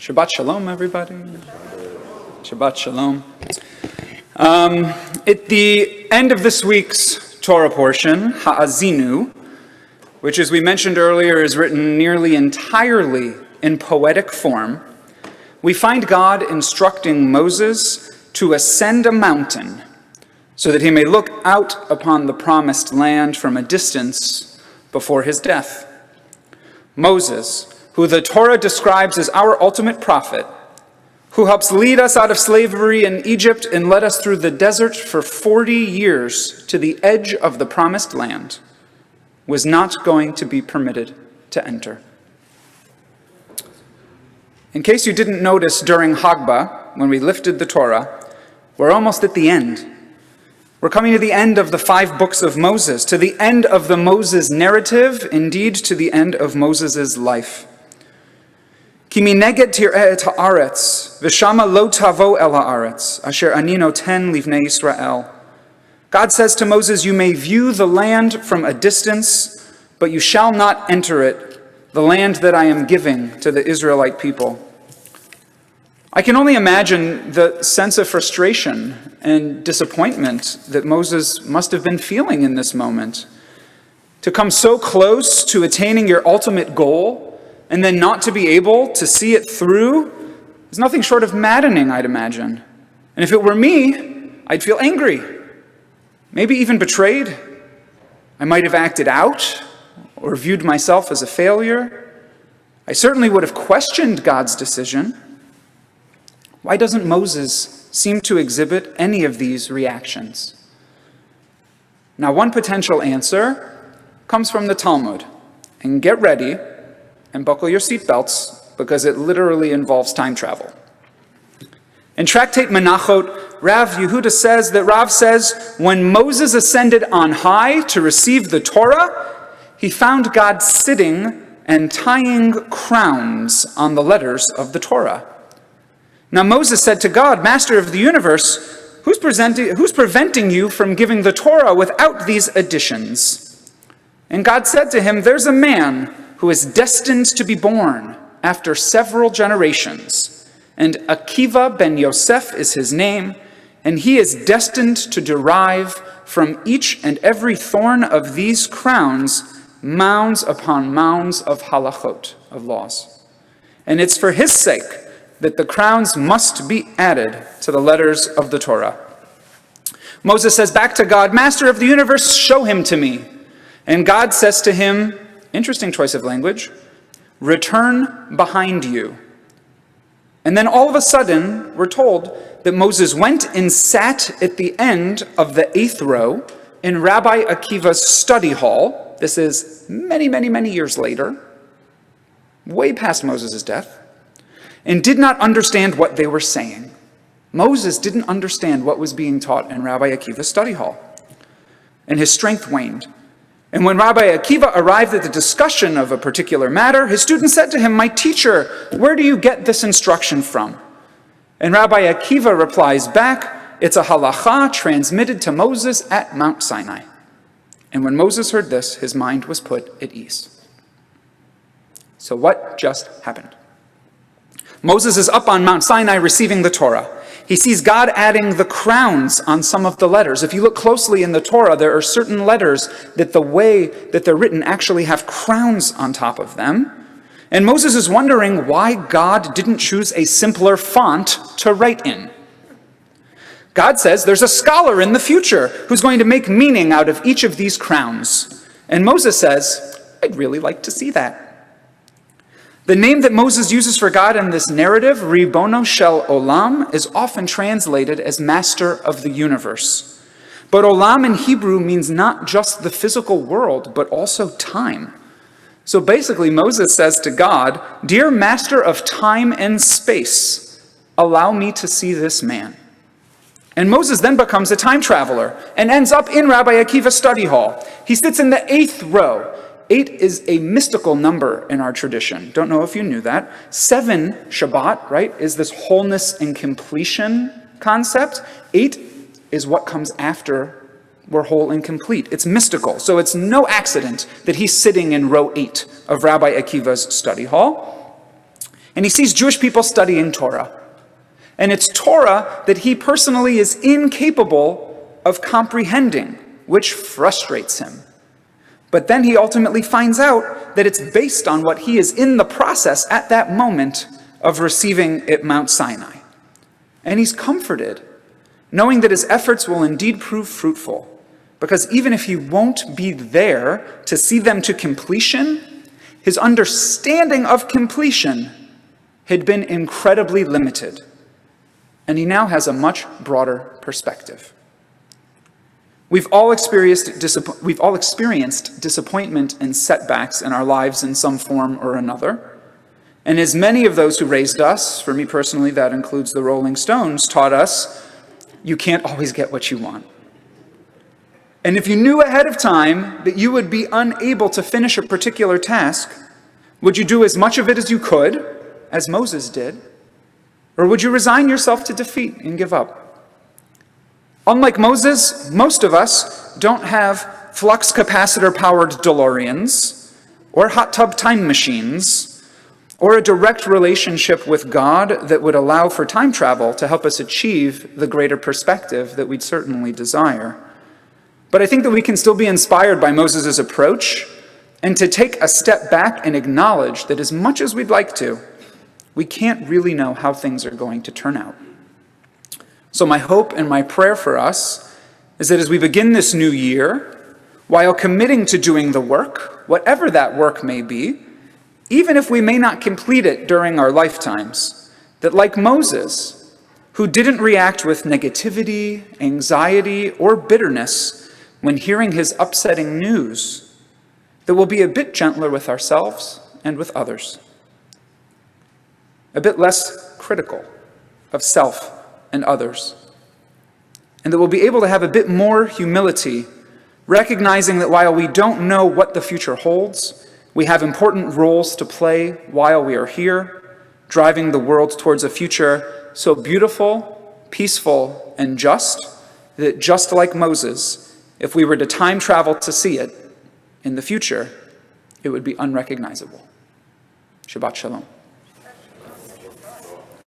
Shabbat Shalom, everybody. Shabbat Shalom. At the end of this week's Torah portion, Ha'azinu, which, as we mentioned earlier, is written nearly entirely in poetic form, we find God instructing Moses to ascend a mountain so that he may look out upon the promised land from a distance before his death. Moses, who the Torah describes as our ultimate prophet, who helps lead us out of slavery in Egypt and led us through the desert for 40 years to the edge of the promised land, was not going to be permitted to enter. In case you didn't notice during Hagbah, when we lifted the Torah, we're almost at the end. We're coming to the end of the 5 books of Moses, to the end of the Moses narrative, indeed to the end of Moses' life. Ki mineged tir'eh et ha'aretz, v'shama lo tavo el ha'aretz, asher ani noten livnei Yisrael. God says to Moses, you may view the land from a distance, but you shall not enter it, the land that I am giving to the Israelite people. I can only imagine the sense of frustration and disappointment that Moses must have been feeling in this moment. To come so close to attaining your ultimate goal, and then not to be able to see it through, is nothing short of maddening, I'd imagine. And if it were me, I'd feel angry, maybe even betrayed. I might have acted out or viewed myself as a failure. I certainly would have questioned God's decision. Why doesn't Moses seem to exhibit any of these reactions? Now, one potential answer comes from the Talmud. And get ready and buckle your seatbelts, because it literally involves time travel. In Tractate Menachot, Rav Yehuda says that Rav says, when Moses ascended on high to receive the Torah, he found God sitting and tying crowns on the letters of the Torah. Now Moses said to God, Master of the universe, who's preventing you from giving the Torah without these additions? And God said to him, there's a man who is destined to be born after several generations, and Akiva ben Yosef is his name, and he is destined to derive from each and every thorn of these crowns mounds upon mounds of halachot, of laws. And it's for his sake that the crowns must be added to the letters of the Torah. Moses says back to God, Master of the universe, show him to me. And God says to him, interesting choice of language, return behind you. And then all of a sudden, we're told that Moses went and sat at the end of the 8th row in Rabbi Akiva's study hall. This is many, many, many years later, way past Moses' death, and did not understand what they were saying. Moses didn't understand what was being taught in Rabbi Akiva's study hall, and his strength waned. And when Rabbi Akiva arrived at the discussion of a particular matter, his student said to him, my teacher, where do you get this instruction from? And Rabbi Akiva replies back, it's a halacha transmitted to Moses at Mount Sinai. And when Moses heard this, his mind was put at ease. So what just happened? Moses is up on Mount Sinai receiving the Torah. He sees God adding the crowns on some of the letters. If you look closely in the Torah, there are certain letters that the way that they're written actually have crowns on top of them. And Moses is wondering why God didn't choose a simpler font to write in. God says there's a scholar in the future who's going to make meaning out of each of these crowns. And Moses says, I'd really like to see that. The name that Moses uses for God in this narrative, Ribono Shel Olam, is often translated as Master of the Universe. But Olam in Hebrew means not just the physical world, but also time. So basically, Moses says to God, Dear Master of time and space, allow me to see this man. And Moses then becomes a time traveler and ends up in Rabbi Akiva's study hall. He sits in the 8th row. 8 is a mystical number in our tradition. Don't know if you knew that. 7, Shabbat, right, is this wholeness and completion concept. 8 is what comes after we're whole and complete. It's mystical. So it's no accident that he's sitting in row 8 of Rabbi Akiva's study hall. And he sees Jewish people studying Torah. And it's Torah that he personally is incapable of comprehending, which frustrates him. But then he ultimately finds out that it's based on what he is in the process at that moment of receiving at Mount Sinai. And he's comforted, knowing that his efforts will indeed prove fruitful, because even if he won't be there to see them to completion, his understanding of completion had been incredibly limited, and he now has a much broader perspective. We've all experienced disappointment and setbacks in our lives in some form or another. And as many of those who raised us, for me personally that includes the Rolling Stones, taught us, you can't always get what you want. And if you knew ahead of time that you would be unable to finish a particular task, would you do as much of it as you could, as Moses did? Or would you resign yourself to defeat and give up? Unlike Moses, most of us don't have flux capacitor-powered DeLoreans, or hot tub time machines, or a direct relationship with God that would allow for time travel to help us achieve the greater perspective that we'd certainly desire. But I think that we can still be inspired by Moses' approach, and to take a step back and acknowledge that as much as we'd like to, we can't really know how things are going to turn out. So my hope and my prayer for us is that as we begin this new year, while committing to doing the work, whatever that work may be, even if we may not complete it during our lifetimes, that like Moses, who didn't react with negativity, anxiety, or bitterness when hearing his upsetting news, that we'll be a bit gentler with ourselves and with others, a bit less critical of self and others, and that we'll be able to have a bit more humility, recognizing that while we don't know what the future holds, we have important roles to play while we are here, driving the world towards a future so beautiful, peaceful, and just, that just like Moses, if we were to time travel to see it in the future, it would be unrecognizable. Shabbat Shalom.